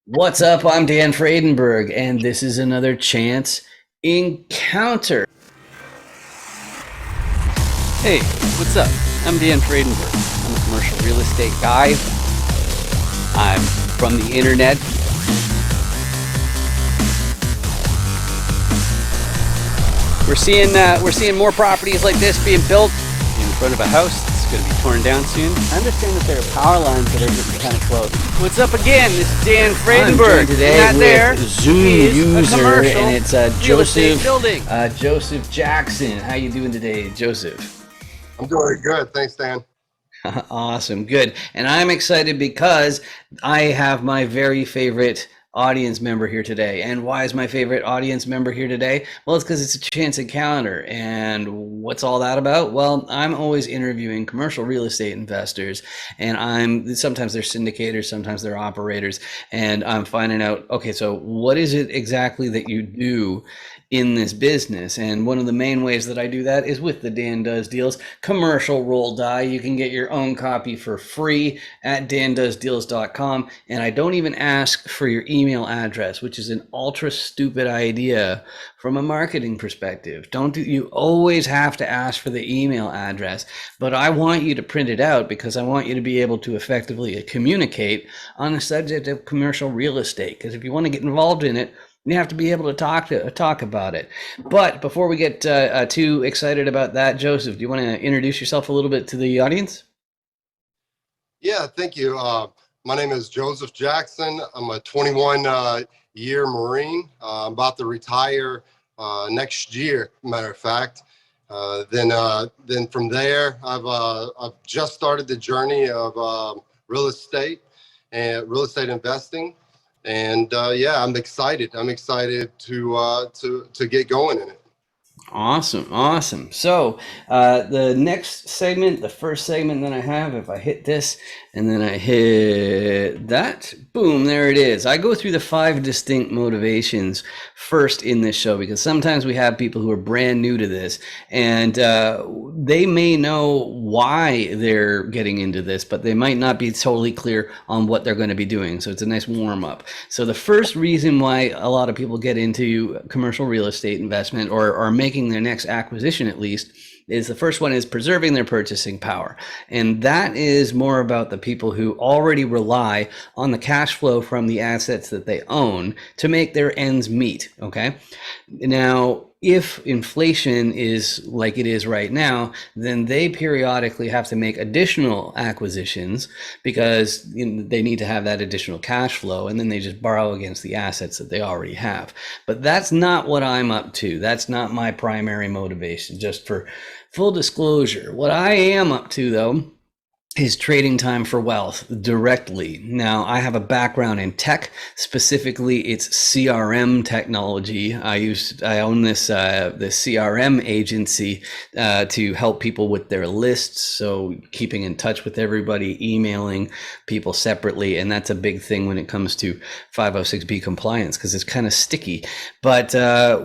What's up? I'm Dan Fredenberg, and this is another Chance Encounter. Hey, what's up? I'm Dan Fredenberg. I'm a commercial real estate guy. I'm from the internet. We're seeing more properties like this being built in front of a house that's going to be torn down soon. I understand that there are power lines that are getting kind of close. What's up again? This is Dan I'm Fredenberg. joined today And that with there Zoom is a user, commercial and it's real estate building. Joseph Jackson. How you doing today, Joseph? I'm doing good. Thanks, Dan. Awesome, good. And I'm excited because I have my very favorite audience member here today. And why is my favorite audience member here today? Well, it's because it's a chance encounter. And what's all that about? Well, I'm always interviewing commercial real estate investors, and sometimes they're syndicators, sometimes they're operators, and I'm finding out, okay, so what is it exactly that you do in this business? And one of the main ways that I do that is with the Dan Does Deals commercial roll die. You can get your own copy for free at dandoesdeals.com, and I don't even ask for your email address, which is an ultra stupid idea from a marketing perspective. You always have to ask for the email address, but I want you to print it out because I want you to be able to effectively communicate on the subject of commercial real estate. Because if you want to get involved in it, you have to be able to talk about it. But before we get too excited about that, Joseph, do you want to introduce yourself a little bit to the audience? Yeah, thank you. My name is Joseph Jackson. I'm a 21-year Marine. I'm about to retire next year, matter of fact. Then from there, I've just started the journey of real estate and real estate investing. And yeah, I'm excited. I'm excited to get going in it. Awesome. So the next segment, the first segment that I have, if I hit this and then I hit that, boom, there it is. I go through the 5 distinct motivations first in this show because sometimes we have people who are brand new to this, and they may know why they're getting into this, but they might not be totally clear on what they're going to be doing. So it's a nice warm up. So the first reason why a lot of people get into commercial real estate investment, or are making their next acquisition at least, is the first one is preserving their purchasing power. And that is more about the people who already rely on the cash flow from the assets that they own to make their ends meet. Okay. Now, if inflation is like it is right now, then they periodically have to make additional acquisitions because they need to have that additional cash flow, and then they just borrow against the assets that they already have. But that's not what I'm up to. That's not my primary motivation, just for full disclosure. What I am up to, though, is trading time for wealth directly. Now, I have a background in tech, specifically it's CRM technology. I own this CRM agency to help people with their lists, so keeping in touch with everybody, emailing people separately, and that's a big thing when it comes to 506B compliance because it's kind of sticky. But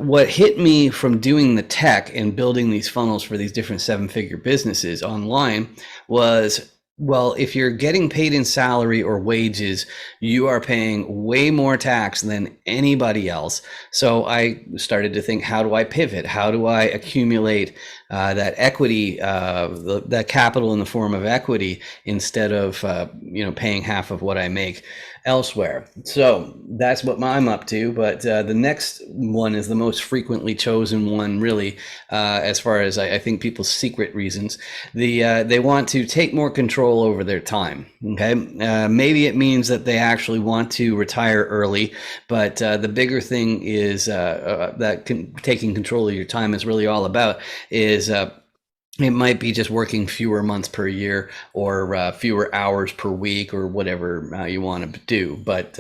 what hit me from doing the tech and building these funnels for these different 7-figure businesses online was, well, if you're getting paid in salary or wages, you are paying way more tax than anybody else. So I started to think, how do I pivot? How do I accumulate that equity, that capital in the form of equity, instead of paying half of what I make elsewhere? So that's what I'm up to. But the next one is the most frequently chosen one, really, as far as I think people's secret reasons. They want to take more control over their time. Okay, maybe it means that they actually want to retire early, but the bigger thing is taking control of your time is really all about is it might be just working fewer months per year, or fewer hours per week, or whatever you want to do. But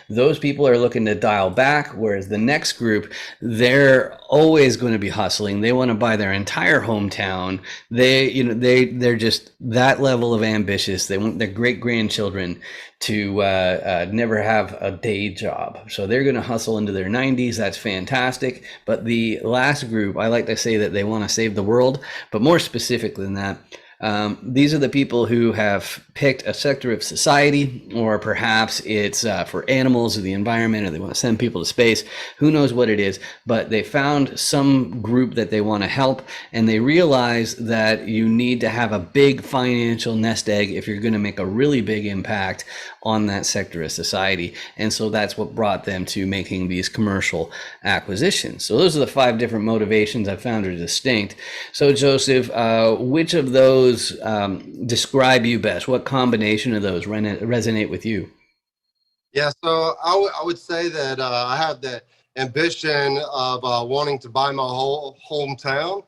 those people are looking to dial back, whereas the next group, they're always going to be hustling. They want to buy their entire hometown. They're just that level of ambitious. They want their great grandchildren to never have a day job. So they're going to hustle into their 90s. That's fantastic. But the last group, I like to say that they want to save the world, but more specific than that, These are the people who have picked a sector of society, or perhaps it's for animals or the environment, or they want to send people to space. Who knows what it is, but they found some group that they want to help, and they realize that you need to have a big financial nest egg if you're going to make a really big impact on that sector of society. And so that's what brought them to making these commercial acquisitions. So those are the 5 different motivations I found are distinct. So Joseph, which of those describe you best? What combination of those resonate with you? Yeah, so I would say that I have the ambition of wanting to buy my whole hometown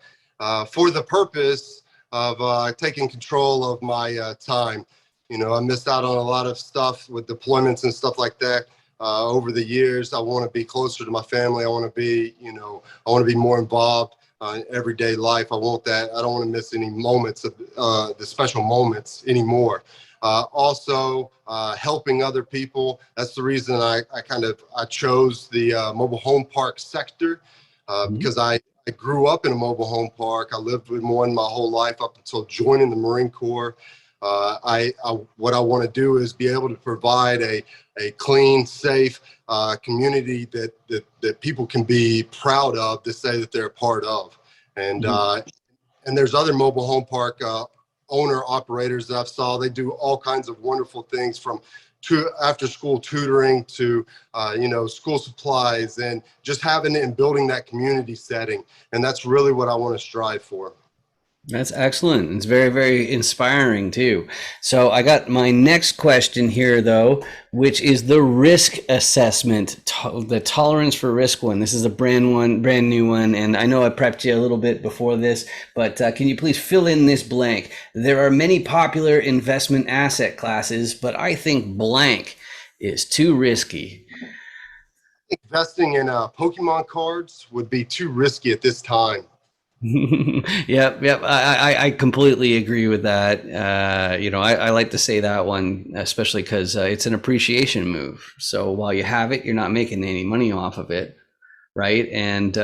for the purpose of taking control of my time. I missed out on a lot of stuff with deployments and stuff like that over the years. I want to be closer to my family. I want to be, I want to be more involved in everyday life. I want that. I don't want to miss any moments of the special moments anymore. Also, helping other people. That's the reason I chose the mobile home park sector because I grew up in a mobile home park. I lived in one my whole life up until joining the Marine Corps. What I want to do is be able to provide a clean, safe community that people can be proud of to say that they're a part of. And there's other mobile home park owner operators that I've saw. They do all kinds of wonderful things from after school tutoring to school supplies and just having and building that community setting. And that's really what I want to strive for. That's excellent. It's very, very inspiring too. So I got my next question here though, which is the risk assessment, the tolerance for risk one. This is a brand new one. And I know I prepped you a little bit before this, but can you please fill in this blank? There are many popular investment asset classes, but I think blank is too risky. Investing in Pokemon cards would be too risky at this time. Yep. I completely agree with that. I like to say that one, especially because it's an appreciation move. So while you have it, you're not making any money off of it, right? And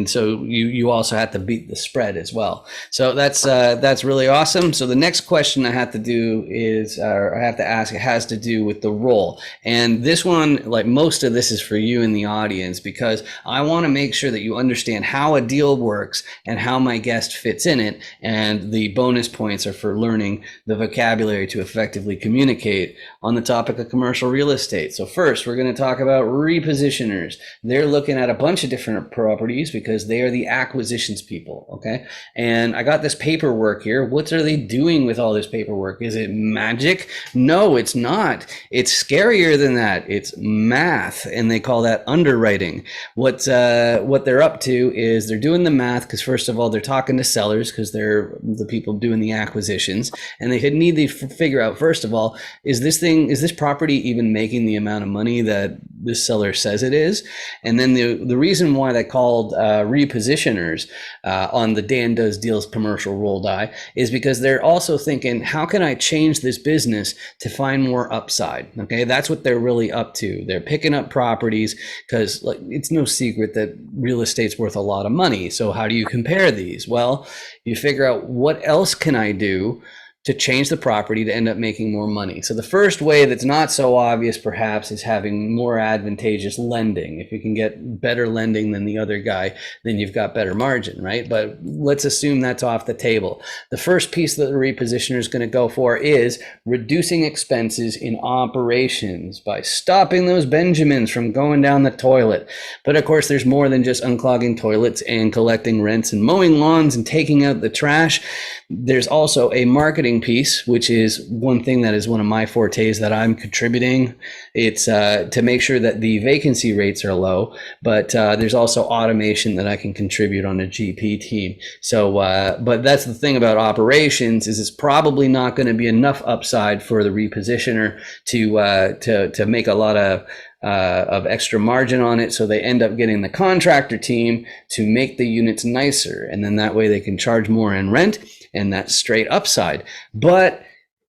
so you also have to beat the spread as well. So that's really awesome. So the next question I have to do is, or I have to ask, it has to do with the role. And this one, like most of this, is for you in the audience because I want to make sure that you understand how a deal works and how my guest fits in it. And the bonus points are for learning the vocabulary to effectively communicate on the topic of commercial real estate. So first, we're going to talk about repositioners. They're looking at a bunch of different properties because they are the acquisitions people, okay? And I got this paperwork here. What are they doing with all this paperwork? Is it magic? No, it's not. It's scarier than that. It's math, and they call that underwriting. What they're up to is they're doing the math because first of all, they're talking to sellers because they're the people doing the acquisitions, and they need to figure out, first of all, is this property even making the amount of money that this seller says it is? And then the reason why they called repositioners on the Dan Does Deals commercial roll die is because they're also thinking, how can I change this business to find more upside? Okay, that's what they're really up to. They're picking up properties because it's no secret that real estate's worth a lot of money. So how do you compare these? Well, you figure out what else can I do to change the property to end up making more money. So the first way that's not so obvious perhaps is having more advantageous lending. If you can get better lending than the other guy, then you've got better margin, right? But let's assume that's off the table. The first piece that the repositioner is going to go for is reducing expenses in operations by stopping those Benjamins from going down the toilet. But of course, there's more than just unclogging toilets and collecting rents and mowing lawns and taking out the trash. There's also a marketing piece, which is one thing that is one of my fortes that I'm contributing. It's to make sure that the vacancy rates are low, but there's also automation that I can contribute on a GP team. So, but that's the thing about operations is it's probably not going to be enough upside for the repositioner to make a lot of extra margin on it. So they end up getting the contractor team to make the units nicer. And then that way they can charge more in rent, and that's straight upside. But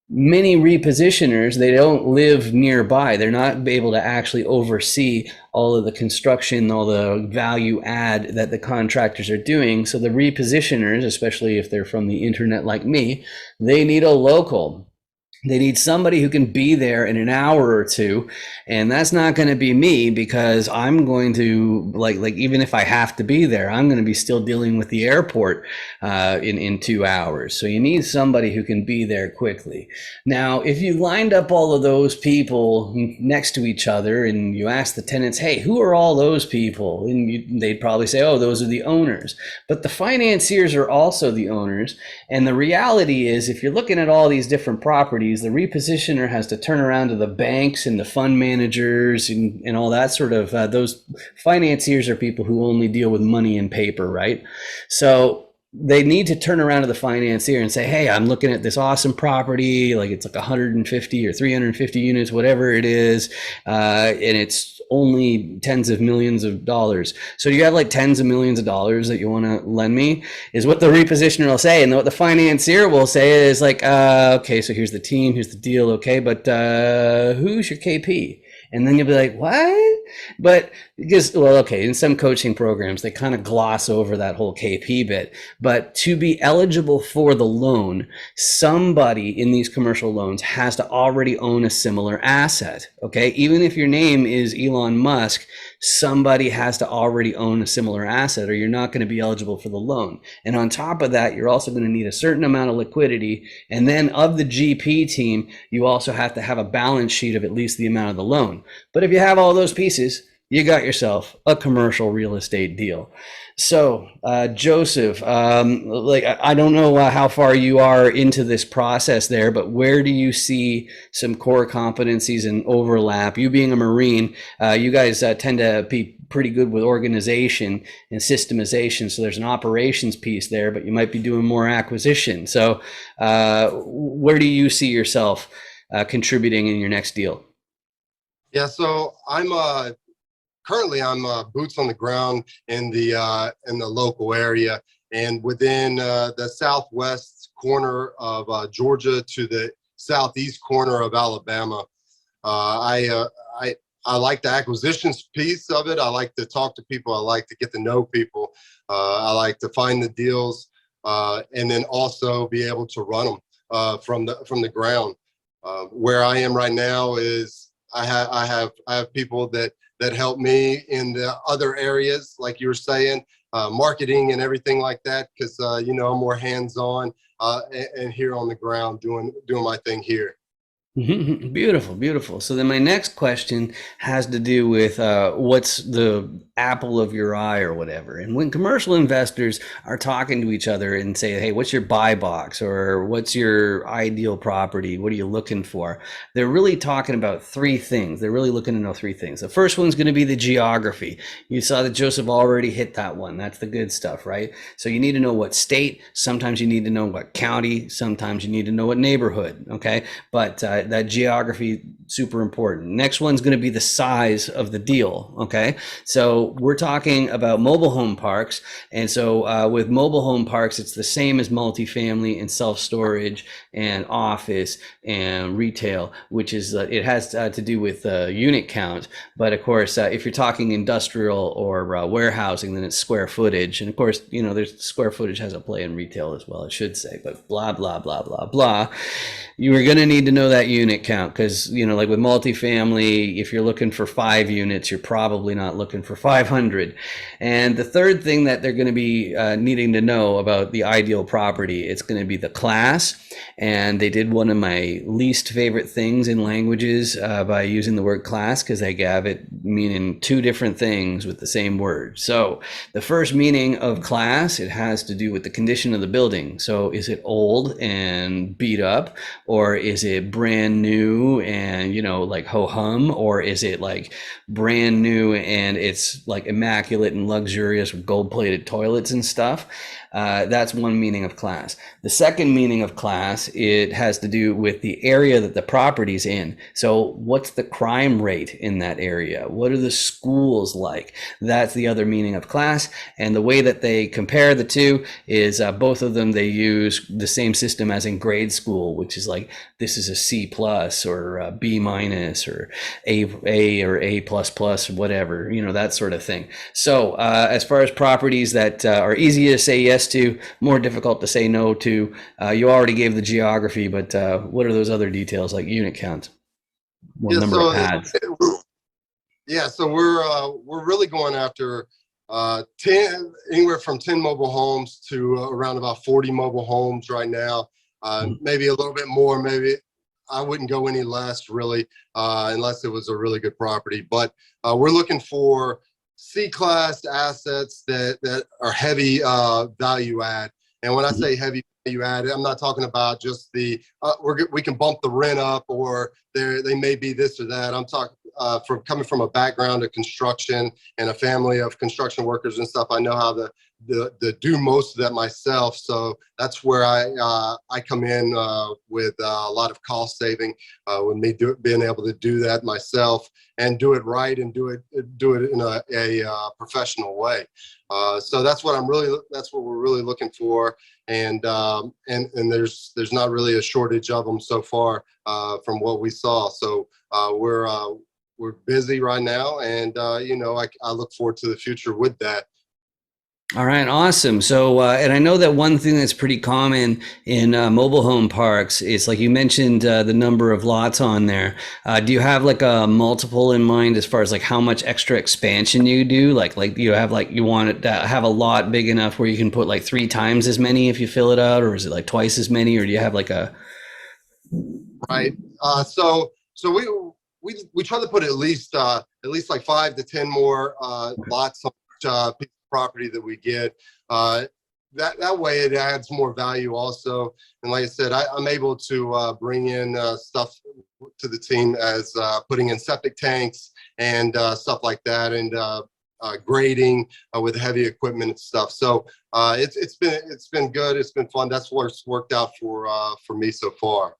many repositioners, they don't live nearby. They're not able to actually oversee all of the construction, all the value add that the contractors are doing. So the repositioners, especially if they're from the internet like me, they need a local. They need somebody who can be there in an hour or two, and that's not going to be me, because I'm going to like even if I have to be there, I'm going to be still dealing with the airport in 2 hours. So you need somebody who can be there quickly. Now, if you lined up all of those people next to each other and you ask the tenants, "Hey, who are all those people?" and they'd probably say, "Oh, those are the owners." But the financiers are also the owners, and the reality is, if you're looking at all these different properties, the repositioner has to turn around to the banks and the fund managers and all that sort of, those financiers are people who only deal with money and paper, right? So they need to turn around to the financier and say, "Hey, I'm looking at this awesome property, like it's like 150 or 350 units, whatever it is, and it's only tens of millions of dollars. So you have like tens of millions of dollars that you want to lend me?" is what the repositioner will say. And what the financier will say is like, "Okay, so here's the team, here's the deal, okay, but who's your KP?" And then you'll be like, "What?" But because, well, okay, in some coaching programs, they kind of gloss over that whole KP bit. But to be eligible for the loan, somebody in these commercial loans has to already own a similar asset. Okay. Even if your name is Elon Musk, somebody has to already own a similar asset, or you're not going to be eligible for the loan. And on top of that, you're also going to need a certain amount of liquidity. And then of the GP team, you also have to have a balance sheet of at least the amount of the loan. But if you have all those pieces, you got yourself a commercial real estate deal. So, Joseph, like I don't know how far you are into this process there, but where do you see some core competencies and overlap? You being a Marine, you guys tend to be pretty good with organization and systemization. So there's an operations piece there, but you might be doing more acquisition. So, where do you see yourself contributing in your next deal? Yeah, so currently I'm boots on the ground in the local area, and within the southwest corner of Georgia to the southeast corner of Alabama. I like the acquisitions piece of it. I like to talk to people. I like to get to know people. I like to find the deals, and then also be able to run them from the ground. Where I am right now is I have people that help me in the other areas, like you were saying, marketing and everything like that, because I'm more hands-on and here on the ground doing my thing here. Beautiful, beautiful. So then my next question has to do with what's the apple of your eye or whatever. And when commercial investors are talking to each other and say, "Hey, what's your buy box?" or "What's your ideal property? What are you looking for?" They're really talking about three things. They're really looking to know three things. The first one's going to be the geography. You saw that Joseph already hit that one. That's the good stuff, right? So you need to know what state. Sometimes you need to know what county. Sometimes you need to know what neighborhood. Okay. But that geography, super important. Next one's going to be the size of the deal. Okay. So we're talking about mobile home parks. And so with mobile home parks, it's the same as multifamily and self-storage and office and retail, which is, it has to do with unit count. But of course, if you're talking industrial or warehousing, then it's square footage. And of course, there's square footage has a play in retail as well, I should say, but blah, blah, blah, blah, blah. You are going to need to know that unit count, because, like with multifamily, if you're looking for 5 units, you're probably not looking for 500. And the third thing that they're going to be needing to know about the ideal property, it's going to be the class. And they did one of my least favorite things in languages by using the word class, because they have it meaning 2 different things with the same word. So the first meaning of class, it has to do with the condition of the building. So is it old and beat up, or is it brand new and like ho hum, or is it like brand new and it's like immaculate and luxurious with gold plated toilets and stuff? That's one meaning of class. The second meaning of class, it has to do with the area that the property's in. So what's the crime rate in that area? What are the schools like? That's the other meaning of class. And the way that they compare the two is both of them, they use the same system as in grade school, which is like, this is a C plus or a B minus or A or A plus plus, whatever, that sort of thing. So as far as properties that are easy to say yes to, more difficult to say no to, you already gave the geography, but what are those other details like unit count? What Yeah, number of pads? so we're really going after 10, anywhere from 10 mobile homes to around about 40 mobile homes right now. Maybe a little bit more, maybe I wouldn't go any less really, unless it was a really good property. But we're looking for C-class assets that are heavy value add. And when I say heavy value add, I'm not talking about just we can bump the rent up, or they may be this or that. I'm talking from coming from a background of construction and a family of construction workers and stuff. I know how to do most of that myself. So that's where I come in with a lot of cost saving, with me being able to do that myself and do it right and do it in a professional way. So that's what we're really looking for. And there's not really a shortage of them so far from what we saw. So we're busy right now, and I look forward to the future with that. All right, awesome. So, and I know that one thing that's pretty common in mobile home parks is, like you mentioned, the number of lots on there. Do you have like a multiple in mind as far as like how much extra expansion you do? Like you have you want it to have a lot big enough where you can put like 3 times as many if you fill it out, or is it like twice as many, or do you have like a? Right. So we try to put at least like 5 to 10 more lots on piece of property that we get. That way it adds more value also. And like I said, I'm able to bring in stuff to the team as putting in septic tanks and stuff like that, and grading with heavy equipment and stuff. So it's been good. It's been fun. That's what's worked out for me so far.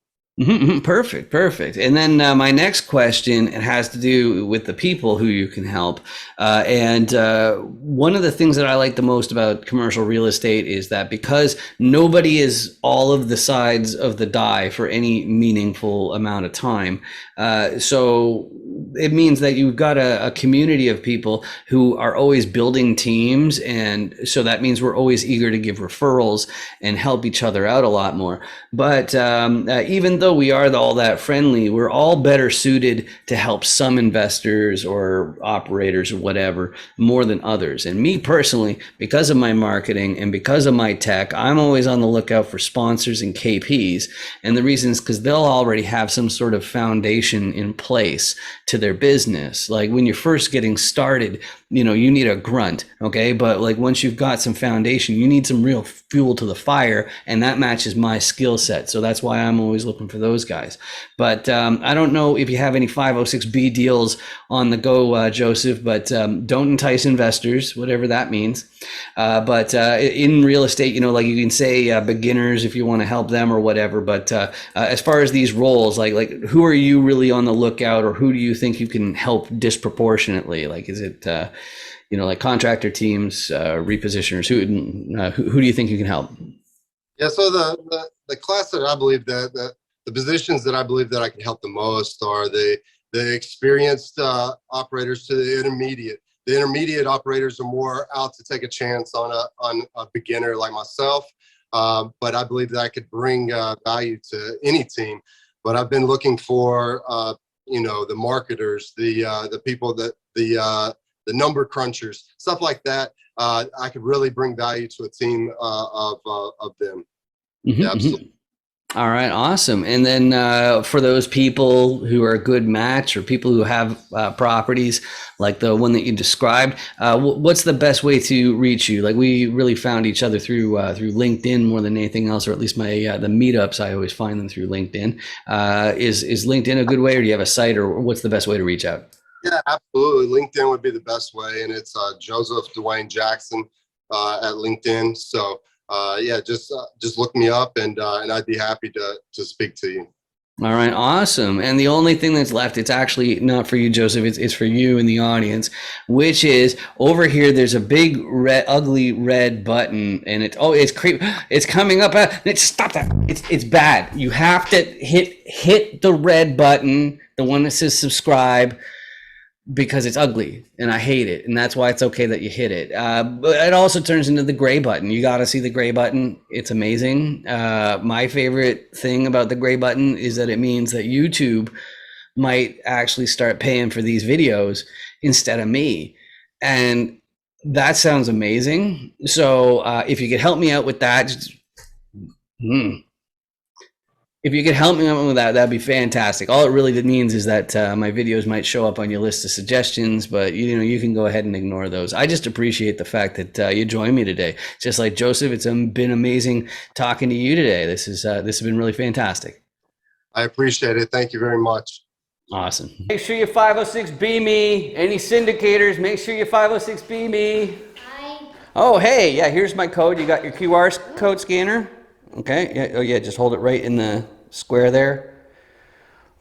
Perfect. And then my next question, it has to do with the people who you can help. And one of the things that I like the most about commercial real estate is that because nobody is all of the sides of the die for any meaningful amount of time, so it means that you've got a community of people who are always building teams. And so that means we're always eager to give referrals and help each other out a lot more. But even though we are all that friendly, we're all better suited to help some investors or operators or whatever more than others. And me personally, because of my marketing and because of my tech, I'm always on the lookout for sponsors and KPs. And the reason is because they'll already have some sort of foundation in place to their business. Like when you're first getting started, you need a grunt, okay? But like once you've got some foundation, you need some real fuel to the fire, and that matches my skill set. So that's why I'm always looking for those guys. But I don't know if you have any 506B deals on the go, Joseph, but don't entice investors, whatever that means. But in real estate, like you can say beginners if you want to help them or whatever. But as far as these roles, like who are you really on the lookout, or who do you think you can help disproportionately? Like, is it like contractor teams, repositioners? Who do you think you can help? Yeah, so the class that I believe that the positions that I believe that I can help the most are the experienced operators to the intermediate. The intermediate operators are more out to take a chance on a beginner like myself, but I believe that I could bring value to any team. But I've been looking for the marketers, the people that the number crunchers, stuff like that. I could really bring value to a team of them. Yeah, absolutely. All right, awesome. And then for those people who are a good match, or people who have properties like the one that you described, what's the best way to reach you? Like, we really found each other through LinkedIn more than anything else, or at least the meetups, I always find them through LinkedIn. Is LinkedIn a good way, or do you have a site, or what's the best way to reach out? Yeah, absolutely. LinkedIn would be the best way, and it's Joseph Dwayne Jackson at LinkedIn. So. Yeah, just look me up, and I'd be happy to speak to you. All right, awesome. And the only thing that's left, it's actually not for you, Joseph, it's for you in the audience, which is over here, there's a big red, ugly red button, and it's coming up. Stop that. It's bad. You have to hit the red button, the one that says subscribe, because it's ugly and I hate it. And that's why it's okay that you hit it. But it also turns into the gray button. You got to see the gray button. It's amazing. My favorite thing about the gray button is that it means that YouTube might actually start paying for these videos instead of me. And that sounds amazing. So if you could help me out with that, if you could help me out with that, that'd be fantastic. All it really means is that my videos might show up on your list of suggestions, but you can go ahead and ignore those. I just appreciate the fact that you joined me today. Just like Joseph, it's been amazing talking to you today. This has been really fantastic. I appreciate it. Thank you very much. Awesome. Make sure you 506B me. Any syndicators, make sure you 506B me. Hi. Oh, hey, yeah, here's my code. You got your QR code scanner? Okay, yeah, oh yeah, just hold it right in the square there.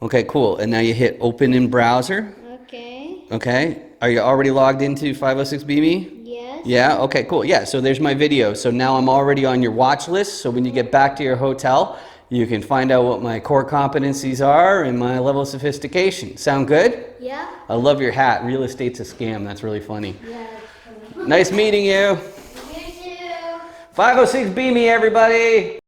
Okay, cool. And now you hit open in browser. Okay. Okay, are you already logged into 506BME? Yes. Yeah, okay, cool. Yeah, so there's my video. So now I'm already on your watch list. So when you get back to your hotel, you can find out what my core competencies are and my level of sophistication. Sound good? Yeah. I love your hat. Real estate's a scam. That's really funny. Yeah. Nice meeting you. You too. 506B me, everybody.